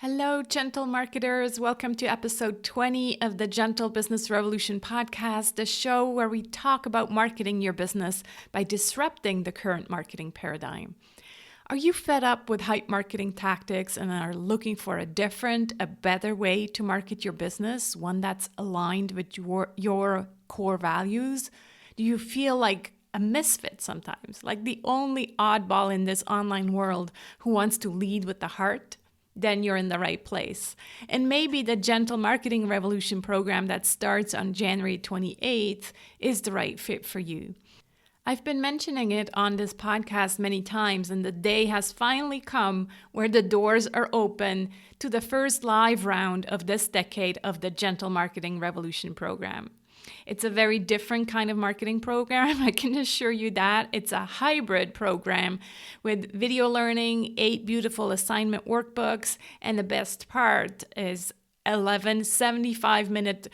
Hello, gentle marketers. Welcome to episode 20 of the Gentle Business Revolution podcast, the show where we talk about marketing your business by disrupting the current marketing paradigm. Are you fed up with hype marketing tactics and are looking for a better way to market your business, one that's aligned with your core values? Do you feel like a misfit sometimes, like the only oddball in this online world who wants to lead with the heart? Then you're in the right place. And maybe the Gentle Marketing Revolution program that starts on January 28th is the right fit for you. I've been mentioning it on this podcast many times, and the day has finally come where the doors are open to the first live round of this decade of the Gentle Marketing Revolution program. It's a very different kind of marketing program, I can assure you that. It's a hybrid program with video learning, 8 beautiful assignment workbooks, and the best part is 11 75-minute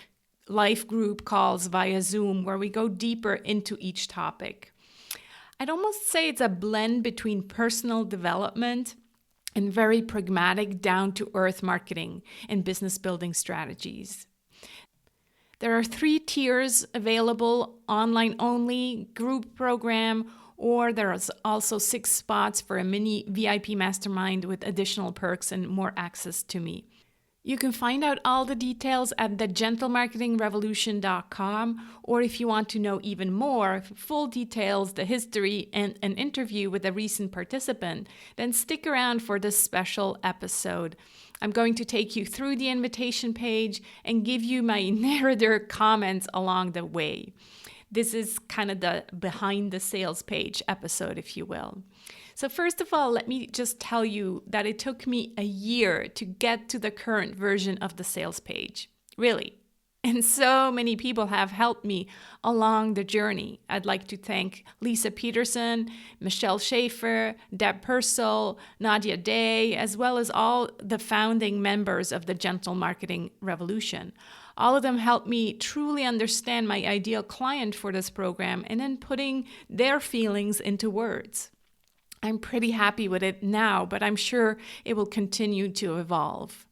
live group calls via Zoom where we go deeper into each topic. I'd almost say it's a blend between personal development and very pragmatic, down-to-earth marketing and business building strategies. There are 3 tiers available: online only, group program, or there's also 6 spots for a mini VIP mastermind with additional perks and more access to me. You can find out all the details at thegentlemarketingrevolution.com, or if you want to know even more, full details, the history, and an interview with a recent participant, then stick around for this special episode. I'm going to take you through the invitation page and give you my narrator comments along the way. This is kind of the behind the sales page episode, if you will. So first of all, let me just tell you that it took me a year to get to the current version of the sales page. Really. And so many people have helped me along the journey. I'd like to thank Lisa Peterson, Michelle Schaefer, Deb Purcell, Nadia Day, as well as all the founding members of the Gentle Marketing Revolution. All of them helped me truly understand my ideal client for this program and then putting their feelings into words. I'm pretty happy with it now, but I'm sure it will continue to evolve.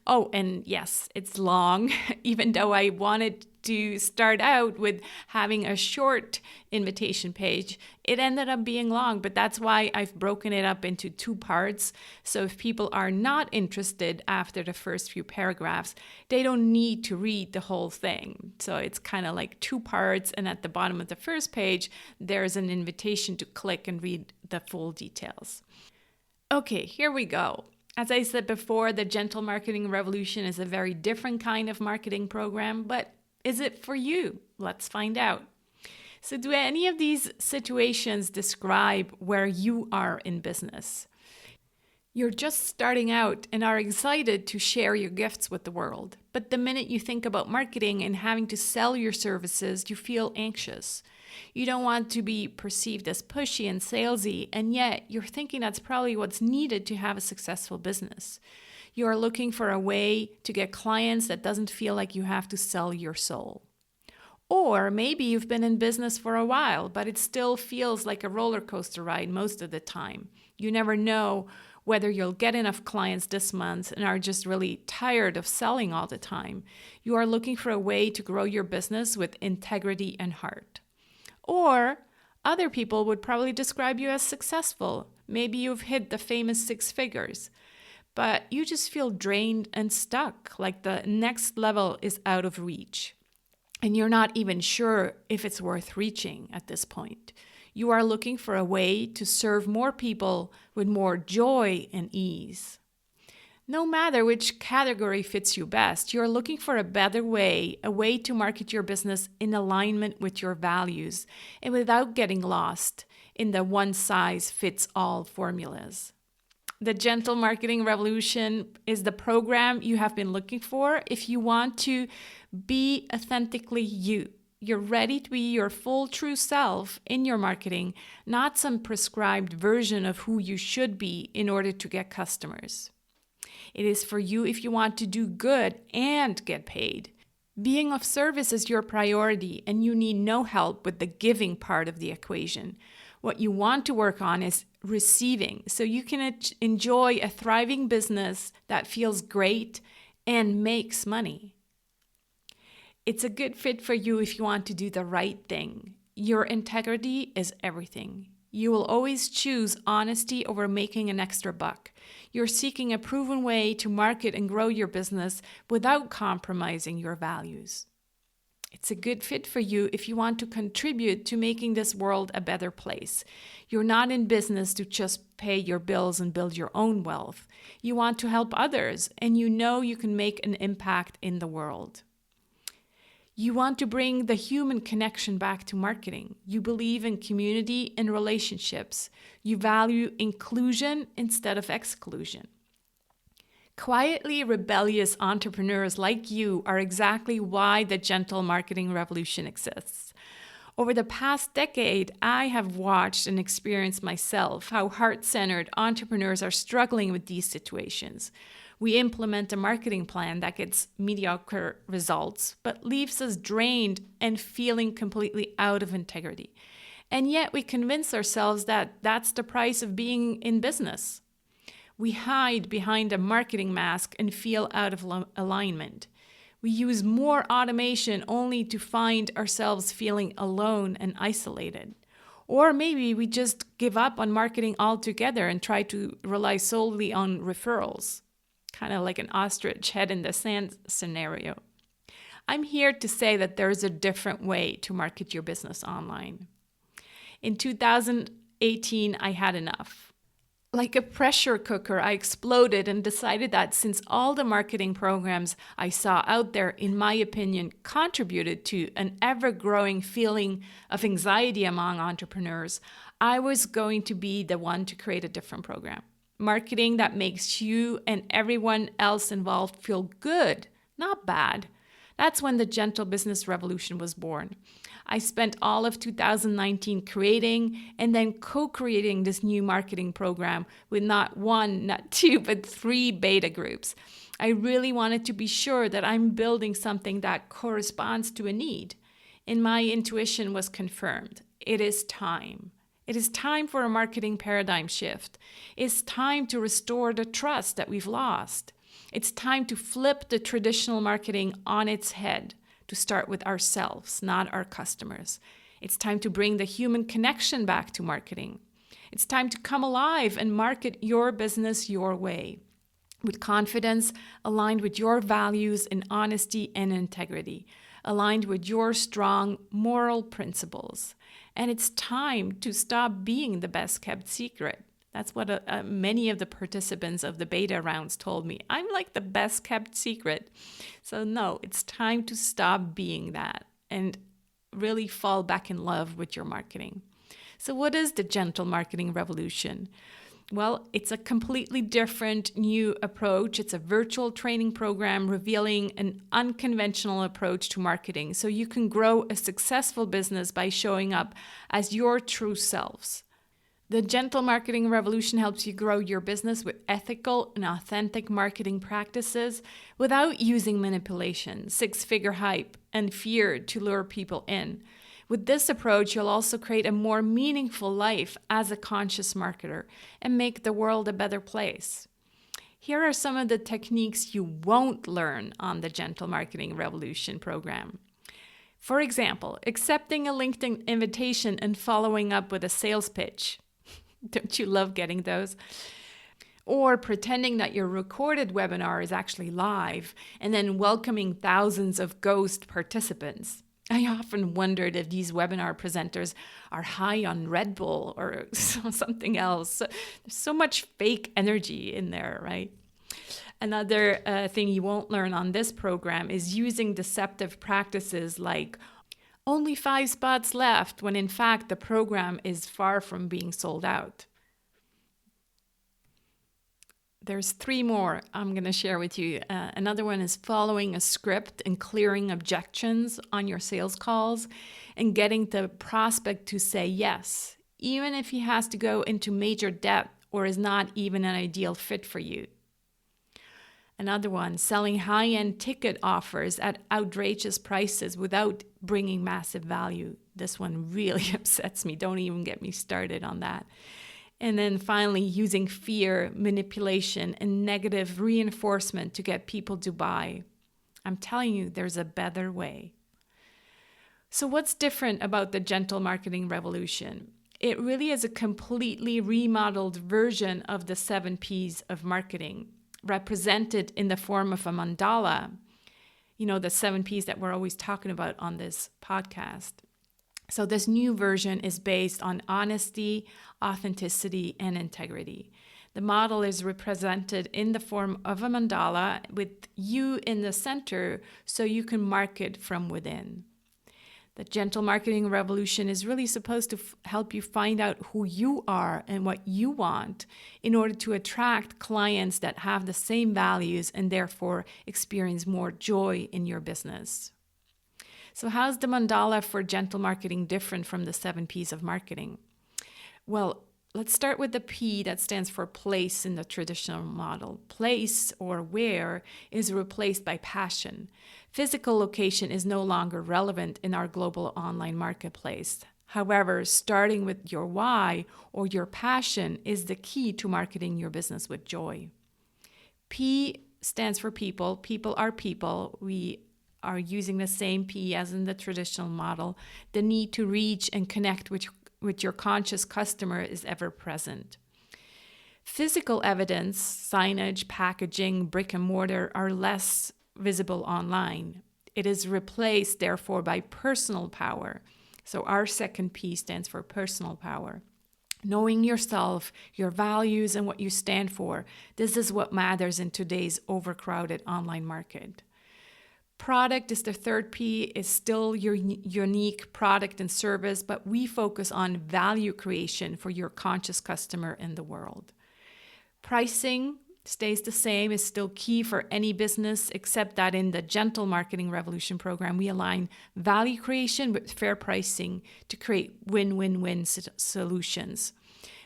Oh, and yes, it's long, even though I wanted to start out with having a short invitation page. It ended up being long, but that's why I've broken it up into 2 parts. So if people are not interested after the first few paragraphs, they don't need to read the whole thing. So it's kind of like 2 parts, and at the bottom of the first page, there's an invitation to click and read the full details. Okay, here we go. As I said before, the Gentle Marketing Revolution is a very different kind of marketing program, but is it for you? Let's find out. So do any of these situations describe where you are in business? You're just starting out and are excited to share your gifts with the world. But the minute you think about marketing and having to sell your services, you feel anxious. You don't want to be perceived as pushy and salesy, and yet you're thinking that's probably what's needed to have a successful business. You are looking for a way to get clients that doesn't feel like you have to sell your soul. Or maybe you've been in business for a while, but it still feels like a roller coaster ride most of the time. You never know whether you'll get enough clients this month and are just really tired of selling all the time. You are looking for a way to grow your business with integrity and heart. Or other people would probably describe you as successful. Maybe you've hit the famous 6 figures, but you just feel drained and stuck, like the next level is out of reach. And you're not even sure if it's worth reaching at this point. You are looking for a way to serve more people with more joy and ease. No matter which category fits you best, you're looking for a better way, a way to market your business in alignment with your values and without getting lost in the one-size-fits-all formulas. The Gentle Marketing Revolution is the program you have been looking for if you want to be authentically you. You're ready to be your full true self in your marketing, not some prescribed version of who you should be in order to get customers. It is for you if you want to do good and get paid. Being of service is your priority and you need no help with the giving part of the equation. What you want to work on is receiving, so you can enjoy a thriving business that feels great and makes money. It's a good fit for you if you want to do the right thing. Your integrity is everything. You will always choose honesty over making an extra buck. You're seeking a proven way to market and grow your business without compromising your values. It's a good fit for you if you want to contribute to making this world a better place. You're not in business to just pay your bills and build your own wealth. You want to help others, and you know you can make an impact in the world. You want to bring the human connection back to marketing. You believe in community and relationships. You value inclusion instead of exclusion. Quietly rebellious entrepreneurs like you are exactly why the gentle marketing revolution exists. Over the past decade, I have watched and experienced myself how heart-centered entrepreneurs are struggling with these situations. We implement a marketing plan that gets mediocre results, but leaves us drained and feeling completely out of integrity. And yet we convince ourselves that that's the price of being in business. We hide behind a marketing mask and feel out of alignment. We use more automation only to find ourselves feeling alone and isolated. Or maybe we just give up on marketing altogether and try to rely solely on referrals. Kind of like an ostrich head in the sand scenario. I'm here to say that there's a different way to market your business online. In 2018, I had enough. Like a pressure cooker, I exploded and decided that since all the marketing programs I saw out there, in my opinion, contributed to an ever-growing feeling of anxiety among entrepreneurs, I was going to be the one to create a different program. Marketing that makes you and everyone else involved feel good, not bad. That's when the Gentle Business Revolution was born. I spent all of 2019 creating and then co-creating this new marketing program with not one, not two, but 3 beta groups. I really wanted to be sure that I'm building something that corresponds to a need. And my intuition was confirmed. It is time. It is time for a marketing paradigm shift. It's time to restore the trust that we've lost. It's time to flip the traditional marketing on its head, to start with ourselves, not our customers. It's time to bring the human connection back to marketing. It's time to come alive and market your business your way, with confidence, aligned with your values in honesty and integrity, aligned with your strong moral principles. And it's time to stop being the best kept secret. That's what many of the participants of the beta rounds told me. I'm like the best kept secret. So no, it's time to stop being that and really fall back in love with your marketing. So what is the Gentle Marketing Revolution? Well, it's a completely different new approach. It's a virtual training program revealing an unconventional approach to marketing so you can grow a successful business by showing up as your true selves. The Gentle Marketing Revolution helps you grow your business with ethical and authentic marketing practices without using manipulation, 6-figure hype, and fear to lure people in. With this approach, you'll also create a more meaningful life as a conscious marketer and make the world a better place. Here are some of the techniques you won't learn on the Gentle Marketing Revolution program. For example, accepting a LinkedIn invitation and following up with a sales pitch. Don't you love getting those? Or pretending that your recorded webinar is actually live and then welcoming thousands of ghost participants. I often wondered if these webinar presenters are high on Red Bull or something else. There's so much fake energy in there, right? Another thing you won't learn on this program is using deceptive practices like only 5 spots left when in fact the program is far from being sold out. There's 3 more I'm going to share with you. Another one is following a script and clearing objections on your sales calls and getting the prospect to say yes, even if he has to go into major debt or is not even an ideal fit for you. Another one, selling high-end ticket offers at outrageous prices without bringing massive value. This one really upsets me. Don't even get me started on that. And then finally, using fear, manipulation, and negative reinforcement to get people to buy. I'm telling you, there's a better way. So what's different about the Gentle Marketing Revolution? It really is a completely remodeled version of the 7 P's of marketing, represented in the form of a mandala. You know, the 7 P's that we're always talking about on this podcast. So this new version is based on honesty, authenticity, and integrity. The model is represented in the form of a mandala with you in the center so you can market from within. The Gentle Marketing Revolution is really supposed to help you find out who you are and what you want in order to attract clients that have the same values and therefore experience more joy in your business. So how's the mandala for gentle marketing different from the 7 P's of marketing? Well, let's start with the P that stands for place in the traditional model. Place, or where, is replaced by passion. Physical location is no longer relevant in our global online marketplace. However, starting with your why or your passion is the key to marketing your business with joy. P stands for people. People are people. We are using the same P as in the traditional model. The need to reach and connect with your conscious customer is ever present. Physical evidence, signage, packaging, brick and mortar are less visible online. It is replaced, therefore, by personal power. So our second P stands for personal power. Knowing yourself, your values, and what you stand for. This is what matters in today's overcrowded online market. Product is the third P, is still your unique product and service, but we focus on value creation for your conscious customer in the world. Pricing stays the same, is still key for any business, except that in the Gentle Marketing Revolution program, we align value creation with fair pricing to create win-win-win solutions.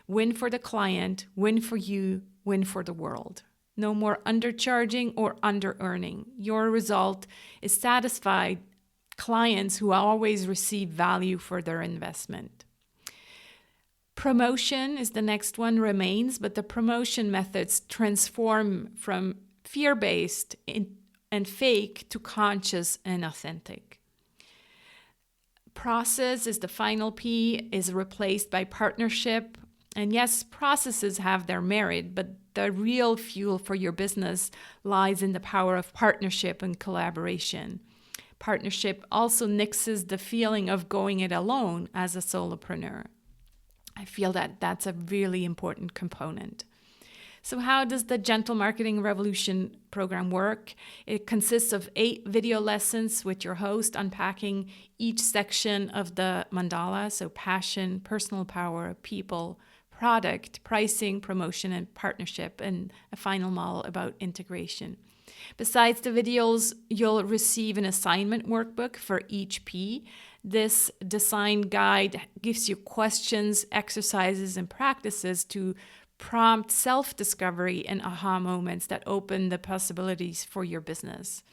Win for the client, win for you, win for the world. No more undercharging or under-earning. Your result is satisfied clients who always receive value for their investment. Promotion is the next one, remains, but the promotion methods transform from fear-based and fake to conscious and authentic. Process is the final P, is replaced by partnership. And yes, processes have their merit, but the real fuel for your business lies in the power of partnership and collaboration. Partnership also nixes the feeling of going it alone as a solopreneur. I feel that that's a really important component. So how does the Gentle Marketing Revolution program work? It consists of 8 video lessons with your host unpacking each section of the mandala, so passion, personal power, people, product, pricing, promotion, and partnership, and a final model about integration. Besides the videos, you'll receive an assignment workbook for each P. This design guide gives you questions, exercises, and practices to prompt self-discovery and aha moments that open the possibilities for your business.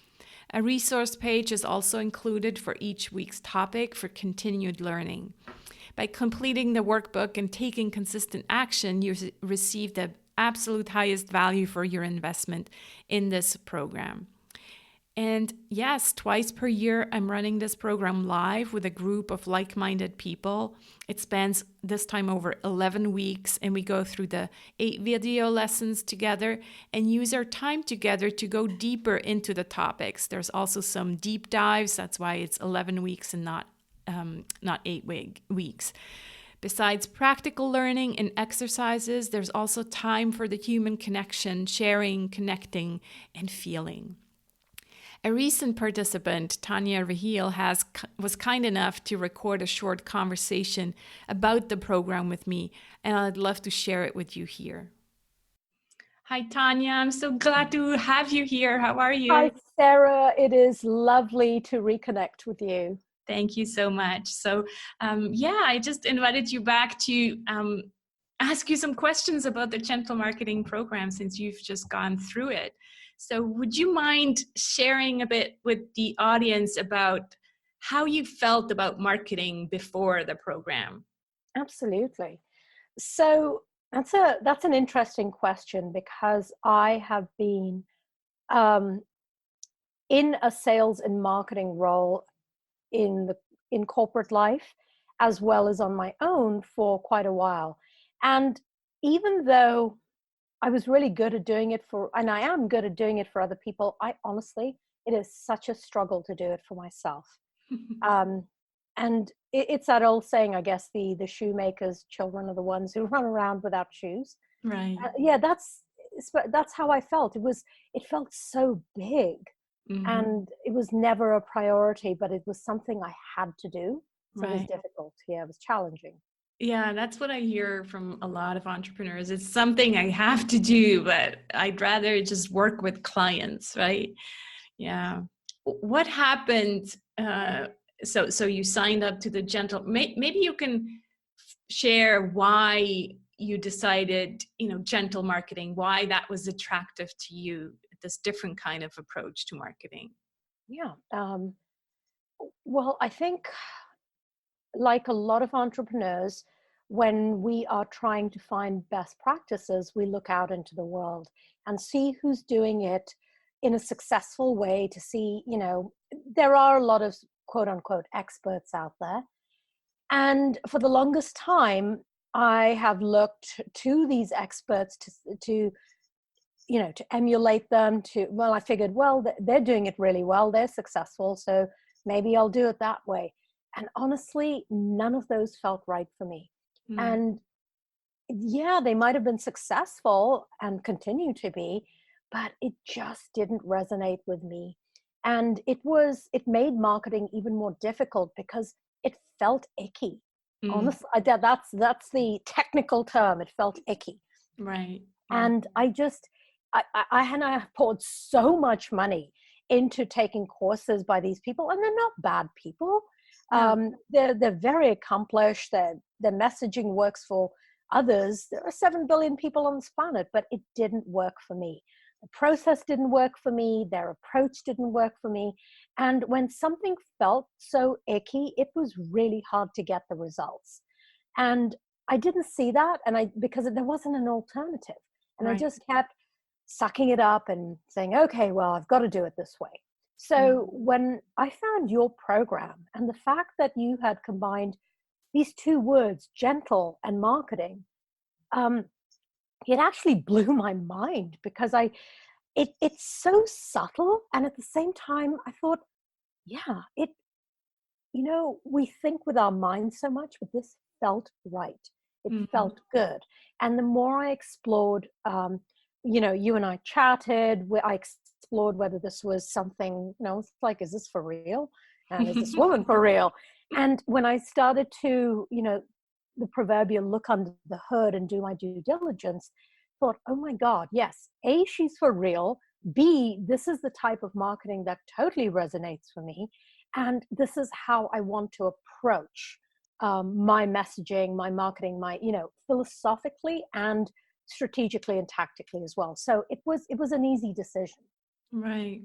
A resource page is also included for each week's topic for continued learning. By completing the workbook and taking consistent action, you receive the absolute highest value for your investment in this program. And yes, twice per year, I'm running this program live with a group of like-minded people. It spans this time over 11 weeks, and we go through the 8 video lessons together and use our time together to go deeper into the topics. There's also some deep dives. That's why it's 11 weeks and not 8 weeks. Besides practical learning and exercises, there's also time for the human connection, sharing, connecting, and feeling. A recent participant, Tanya Rahil, was kind enough to record a short conversation about the program with me, and I'd love to share it with you here. Hi, Tanya. I'm so glad to have you here. How are you? Hi, Sarah. It is lovely to reconnect with you. Thank you so much. So, I just invited you back to ask you some questions about the Gentle Marketing program since you've just gone through it. So would you mind sharing a bit with the audience about how you felt about marketing before the program? Absolutely. So That's an interesting question, because I have been um, in a sales and marketing role in the in corporate life, as well as on my own, for quite a while. And even though I was really good at doing it and I am good at doing it for other people, I honestly, it is such a struggle to do it for myself. Um, and it's that old saying, I guess, the shoemaker's children are the ones who run around without shoes. Right. Yeah, that's how I felt. It felt so big, Hmm. and it was never a priority, but it was something I had to do. So it was Right. difficult. Yeah, it was challenging. Yeah, that's what I hear from a lot of entrepreneurs. It's something I have to do, but I'd rather just work with clients, right? Yeah. What happened? So you signed up to the gentle. Maybe you can share why you decided, gentle marketing, why that was attractive to you, this different kind of approach to marketing. Yeah. Well, I think, like a lot of entrepreneurs, when we are trying to find best practices, we look out into the world and see who's doing it in a successful way, to see, there are a lot of quote unquote experts out there. And for the longest time, I have looked to these experts to to emulate them. Well, I figured, well, they're doing it really well, they're successful, so maybe I'll do it that way. And honestly, none of those felt right for me. Mm, And yeah, they might have been successful and continue to be, but it just didn't resonate with me. And it made marketing even more difficult because it felt icky. mm, Honestly, that's the technical term. It felt icky. right, right. And I have poured so much money into taking courses by these people, and they're not bad people. No. They're very accomplished. Their messaging works for others. There are 7 billion people on this planet, but it didn't work for me. The process didn't work for me. Their approach didn't work for me. And when something felt so icky, it was really hard to get the results. And I didn't see that, because there wasn't an alternative. And I Right. just kept sucking it up and saying, okay, well, I've got to do it this way. So Mm, when I found your program, and the fact that you had combined these two words, gentle and marketing, um, it actually blew my mind, because it's so subtle. And at the same time, I thought, yeah, we think with our minds so much, but this felt right. It mm, felt good. And the more I explored, you and I chatted, where I explored whether this was something, it's like, is this for real? And is this woman for real? And when I started to, the proverbial look under the hood and do my due diligence, thought, oh my God, yes, A, she's for real. B, this is the type of marketing that totally resonates for me. And this is how I want to approach my messaging, my marketing, philosophically and strategically and tactically as well. So it was an easy decision. right.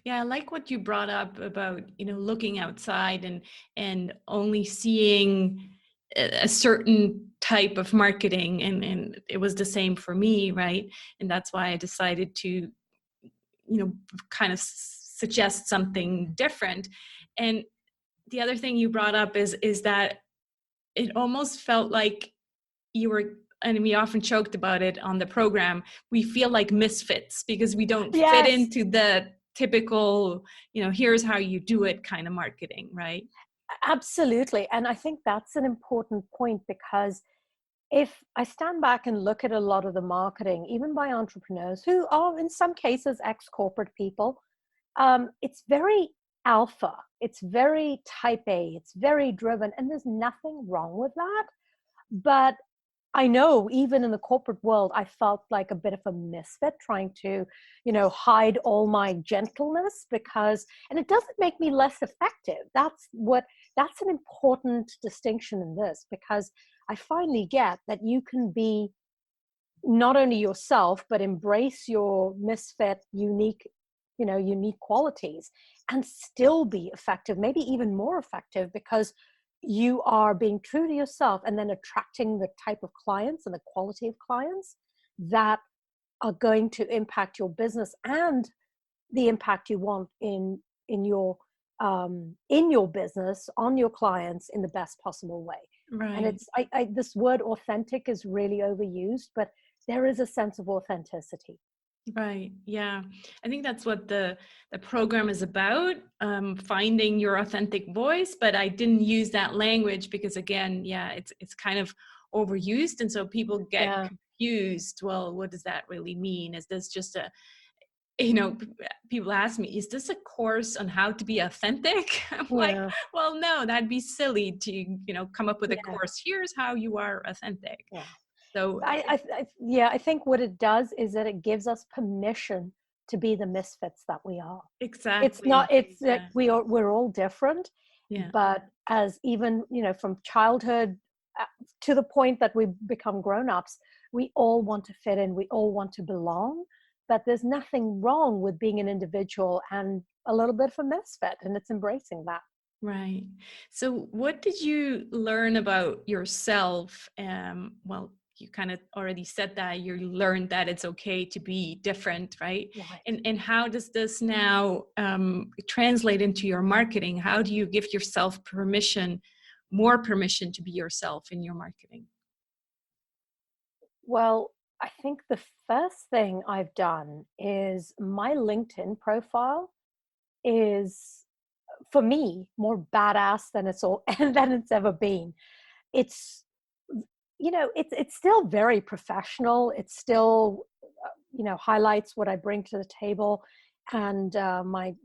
Yeah, I like what you brought up about, looking outside and only seeing a certain type of marketing, and it was the same for me, right? And that's why I decided to, kind of suggest something different. And the other thing you brought up is that it almost felt like you were, and we often joked about it on the program, we feel like misfits because we don't fit Yes, into the typical, here's how you do it kind of marketing, right? absolutely. And I think that's an important point, because if I stand back and look at a lot of the marketing, even by entrepreneurs who are in some cases ex-corporate people, it's very alpha, it's very type A, it's very driven, and there's nothing wrong with that. But I know even in the corporate world, I felt like a bit of a misfit, trying to, hide all my gentleness, and it doesn't make me less effective. That's an important distinction in this, because I finally get that you can be not only yourself, but embrace your misfit, unique qualities, and still be effective, maybe even more effective, because you are being true to yourself and then attracting the type of clients and the quality of clients that are going to impact your business and the impact you want in your in your business on your clients in the best possible way. And Right. it's this word authentic is really overused, but there is a sense of authenticity. Right. Yeah. I think that's what the program is about, finding your authentic voice. But I didn't use that language because, again, yeah, it's kind of overused, and so people get Yeah, confused. Well, what does that really mean? Is this just a, people ask me, is this a course on how to be authentic? I'm like, yeah, well, no, that'd be silly to, come up with a yeah, course. Here's how you are authentic. yeah. So Yeah, I think what it does is that it gives us permission to be the misfits that we are. It's not, exactly. it's that Yeah. we're all different, Yeah. but as even, from childhood to the point that we become grown-ups, we all want to fit in, we all want to belong, but there's nothing wrong with being an individual and a little bit of a misfit, and it's embracing that. Right. So, what did you learn about yourself? Well, you kind of already said that you learned that it's okay to be different, right? Right. And how does this now translate into your marketing? How do you give yourself permission, more permission to be yourself in your marketing? Well, I think the first thing I've done is my LinkedIn profile is, for me, more badass than it's all and than it's ever been. It's it's still very professional. It's still highlights what I bring to the table and my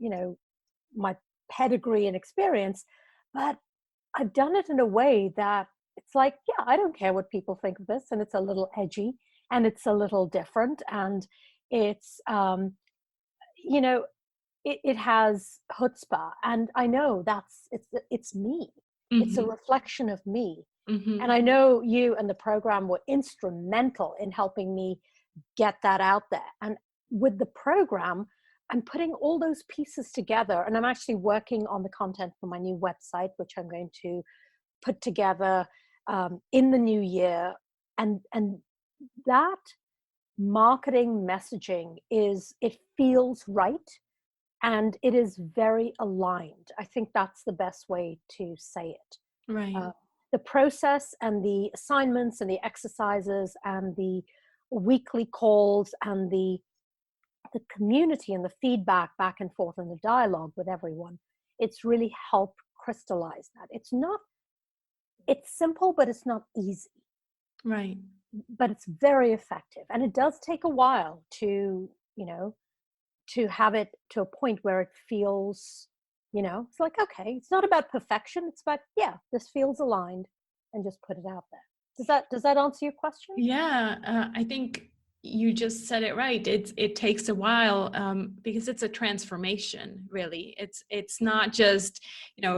pedigree and experience, but I've done it in a way that it's like, yeah, I don't care what people think of this, and it's a little edgy, and it's a little different, and it's you know it has chutzpah, and I know it's me. It's a Mm-hmm. reflection of me. And Mm-hmm. I know you and the program were instrumental in helping me get that out there. And with the program, I'm putting all those pieces together, and I'm actually working on the content for my new website, which I'm going to put together in the new year. And that marketing messaging it feels right, and it is very aligned. I think that's the best way to say it. Right. uh, the process and the assignments and the exercises and the weekly calls and the community and the feedback back and forth and the dialogue with everyone, it's really helped crystallize that. It's simple, but it's not easy, Right. but it's very effective, and it does take a while to have it to a point where it feels, it's like, okay, it's not about perfection, it's about, yeah, this feels aligned, and just put it out there. Does that answer your question? Yeah, I think you just said it right. It takes a while, because it's a transformation. Really, it's not just,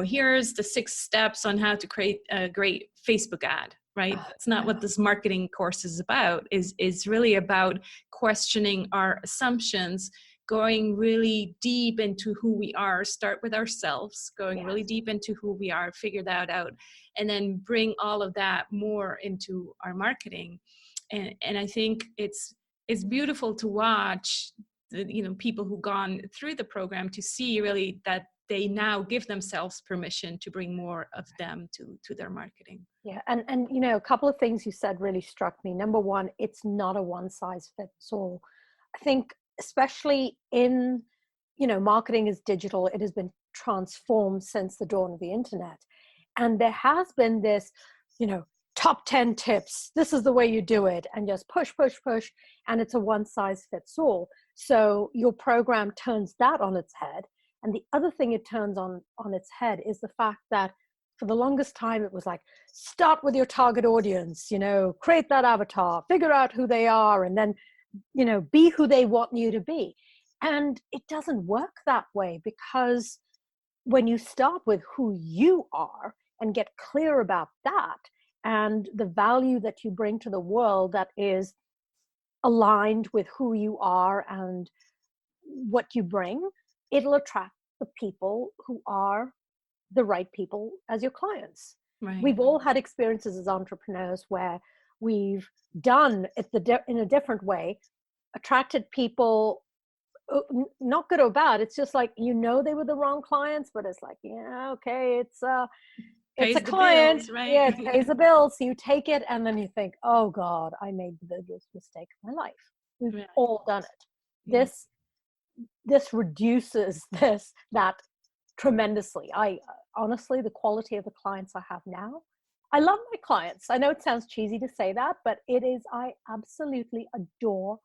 here's the 6 steps on how to create a great Facebook ad. Right. That's not what this marketing course is about. Is really about questioning our assumptions, going really deep into who we are. Start with ourselves, going really Yes. deep into who we are, figure that out, and then bring all of that more into our marketing. And I think it's beautiful to watch the, people who've gone through the program, to see really that they now give themselves permission to bring more of them to their marketing. Yeah, and a couple of things you said really struck me. Number one, it's not a one size fits all. I think especially in, marketing is digital. It has been transformed since the dawn of the internet. And there has been this, you know, top 10 tips. This is the way you do it, and just push, push, push. And it's a one size fits all. So your program turns that on its head. And the other thing it turns on its head is the fact that for the longest time, it was like, start with your target audience, create that avatar, figure out who they are, and then, be who they want you to be. And it doesn't work that way, because when you start with who you are and get clear about that and the value that you bring to the world that is aligned with who you are and what you bring, it'll attract the people who are the right people as your clients. Right. We've all had experiences as entrepreneurs where we've done it in a different way, attracted people, not good or bad. It's just like, they were the wrong clients, but it's like, yeah, okay, it's a Pays the client. bills, right? Yeah, it pays the bills. So you take it and then you think, oh God, I made the biggest mistake of my life. We've Right. all done it. Yeah. This reduces that tremendously. I honestly, the quality of the clients I have now, I love my clients. I know it sounds cheesy to say that, but I absolutely adore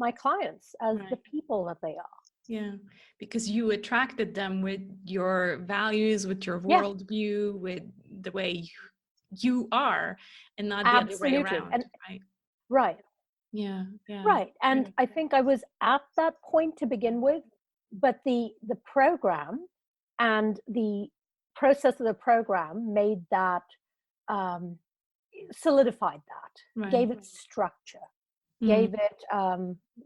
my clients as the Right. people that they are. Yeah, because you attracted them with your values, with your Yeah, worldview, with the way you are, and not the other way absolutely. around, And right? right, Yeah, yeah, right. And right, I think I was at that point to begin with, but the program and the process of the program made that, um, solidified that, right. gave it structure, Mm, gave it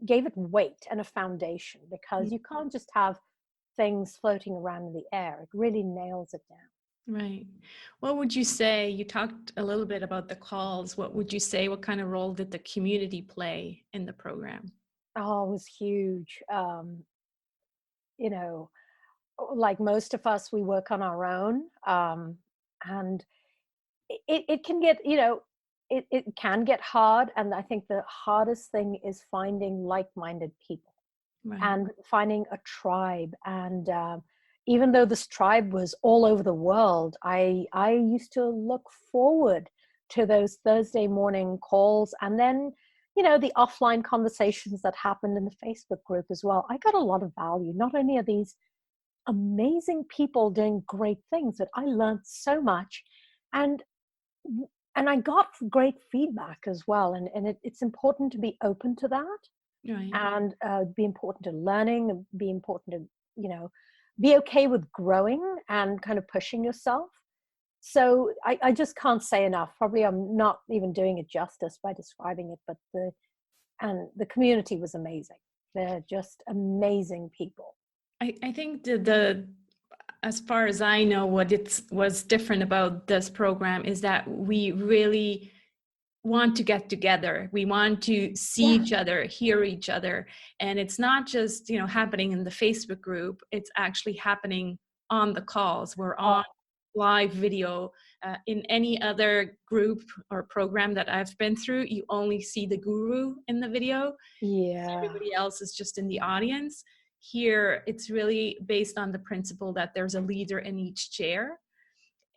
gave it weight and a foundation, yeah, because you can't just have things floating around in the air. It really nails it down. right. What would you say? You talked a little bit about the calls. What would you say? What kind of role did the community play in the program? Oh, it was huge. You know, like most of us, we work on our own, and it can get, it can get hard. And I think the hardest thing is finding like-minded people Right. and finding a tribe. And even though this tribe was all over the world, I used to look forward to those Thursday morning calls, and then the offline conversations that happened in the Facebook group as well. I got a lot of value. Not only are these amazing people doing great things, but I learned so much, and and I got great feedback as well. And it's important to be open to that, Right. and be important to learning, and be important to be okay with growing and kind of pushing yourself. So I just can't say enough. Probably I'm not even doing it justice by describing it, but the community was amazing. They're just amazing people. I think the as far as I know, what it was different about this program is that we really want to get together. We want to see Yeah. each other, hear each other. And it's not just, happening in the Facebook group, it's actually happening on the calls. We're Oh, on live video. In any other group or program that I've been through, you only see the guru in the video. yeah. Everybody else is just in the audience. Here, it's really based on the principle that there's a leader in each chair.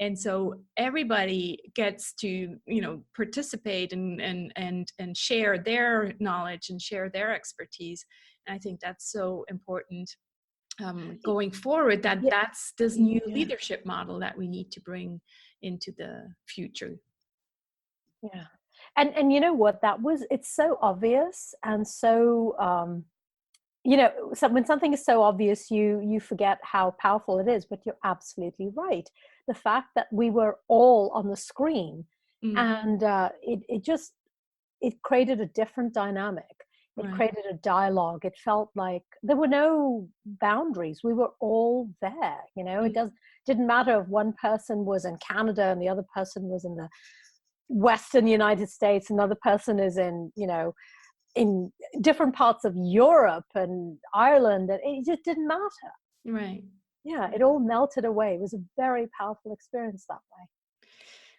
And so everybody gets to, participate and share their knowledge and share their expertise. And I think that's so important going forward, Yeah. that's this new Yeah. leadership model that we need to bring into the future. Yeah. And you know what? It's so obvious, and so so when something is so obvious, you forget how powerful it is. But you're absolutely right. The fact that we were all on the screen, Mm, and it created a different dynamic. It right. created a dialogue. It felt like there were no boundaries. We were all there. Mm, It didn't matter if one person was in Canada and the other person was in the Western United States, another person is in different parts of Europe and Ireland, and it just didn't matter. right. Yeah, it all melted away. It was a very powerful experience that way.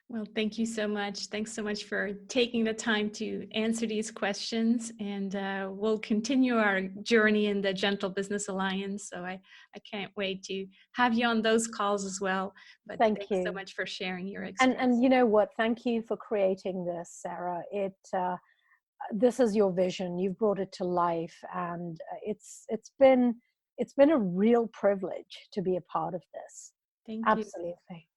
Well, thank you so much. Thanks so much for taking the time to answer these questions. And we'll continue our journey in the Gentle Business Alliance. So I can't wait to have you on those calls as well. But Thank thanks so you. much for sharing your And experience. you know what? Thank you for creating this, Sarah. This is your vision. You've brought it to life, and it's been a real privilege to be a part of this. Thank you. Absolutely.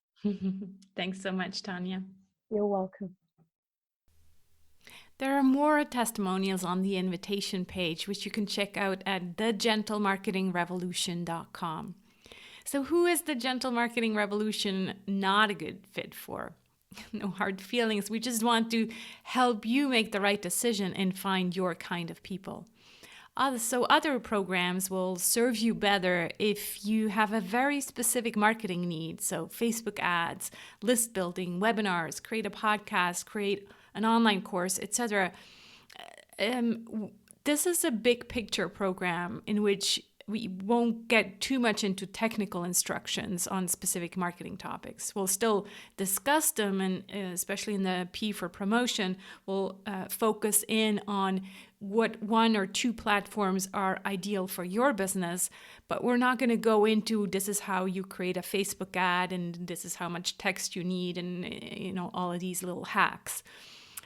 Thanks so much, Tanya. You're welcome. There are more testimonials on the invitation page, which you can check out at thegentlemarketingrevolution.com. So, who is the Gentle Marketing Revolution not a good fit for? No hard feelings. We just want to help you make the right decision and find your kind of people. So other programs will serve you better if you have a very specific marketing need. So Facebook ads, list building, webinars, create a podcast, create an online course, etc. This is a big picture program in which we won't get too much into technical instructions on specific marketing topics. We'll still discuss them, and especially in the P for promotion, we'll focus in on what 1 or 2 platforms are ideal for your business, but we're not going to go into this is how you create a Facebook ad and this is how much text you need and all of these little hacks.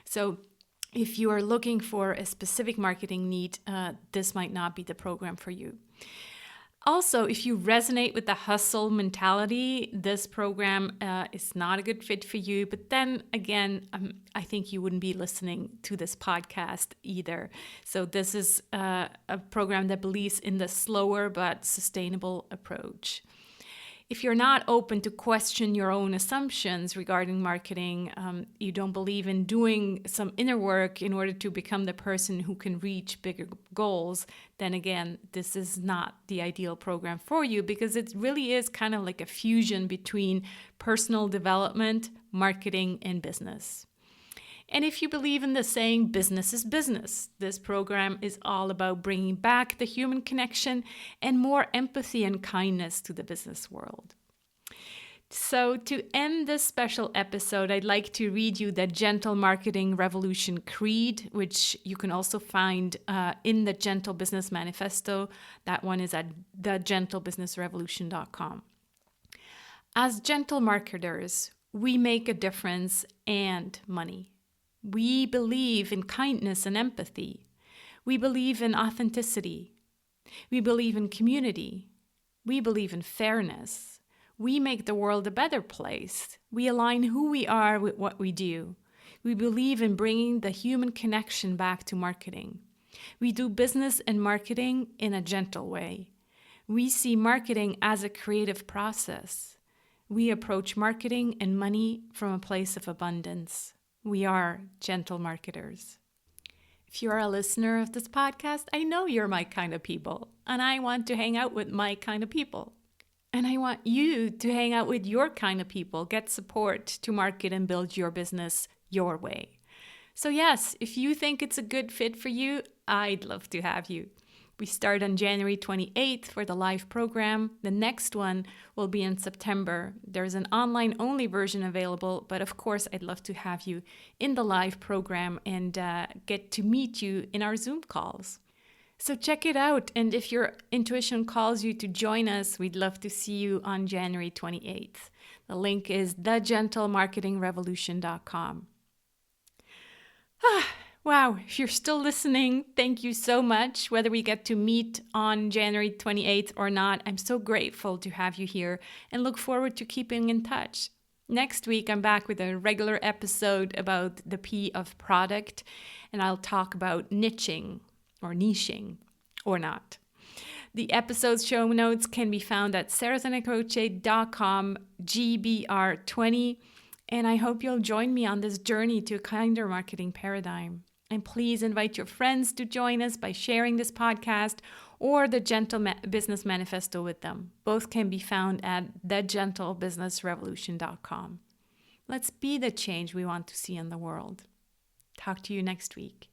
So if you are looking for a specific marketing need, this might not be the program for you. Also, if you resonate with the hustle mentality, this program is not a good fit for you. But then again, I think you wouldn't be listening to this podcast either. So this is a program that believes in the slower but sustainable approach. If you're not open to question your own assumptions regarding marketing, you don't believe in doing some inner work in order to become the person who can reach bigger goals, then again, this is not the ideal program for you, because it really is kind of like a fusion between personal development, marketing, and business. And if you believe in the saying, business is business, this program is all about bringing back the human connection and more empathy and kindness to the business world. So to end this special episode, I'd like to read you the Gentle Marketing Revolution Creed, which you can also find in the Gentle Business Manifesto. That one is at thegentlebusinessrevolution.com. As gentle marketers, we make a difference and money. We believe in kindness and empathy. We believe in authenticity. We believe in community. We believe in fairness. We make the world a better place. We align who we are with what we do. We believe in bringing the human connection back to marketing. We do business and marketing in a gentle way. We see marketing as a creative process. We approach marketing and money from a place of abundance. We are gentle marketers. If you are a listener of this podcast, I know you're my kind of people, and I want to hang out with my kind of people. And I want you to hang out with your kind of people, get support to market and build your business your way. So yes, if you think it's a good fit for you, I'd love to have you. We start on January 28th for the live program. The next one will be in September. There's an online-only version available, but of course, I'd love to have you in the live program and get to meet you in our Zoom calls. So check it out. And if your intuition calls you to join us, we'd love to see you on January 28th. The link is thegentlemarketingrevolution.com. Wow, if you're still listening, thank you so much. Whether we get to meet on January 28th or not, I'm so grateful to have you here and look forward to keeping in touch. Next week, I'm back with a regular episode about the P of product, and I'll talk about niching or not. The episode's show notes can be found at sarahzenekroce.com GBR20, and I hope you'll join me on this journey to a kinder marketing paradigm. And please invite your friends to join us by sharing this podcast or the Gentle Business Manifesto with them. Both can be found at thegentlebusinessrevolution.com. Let's be the change we want to see in the world. Talk to you next week.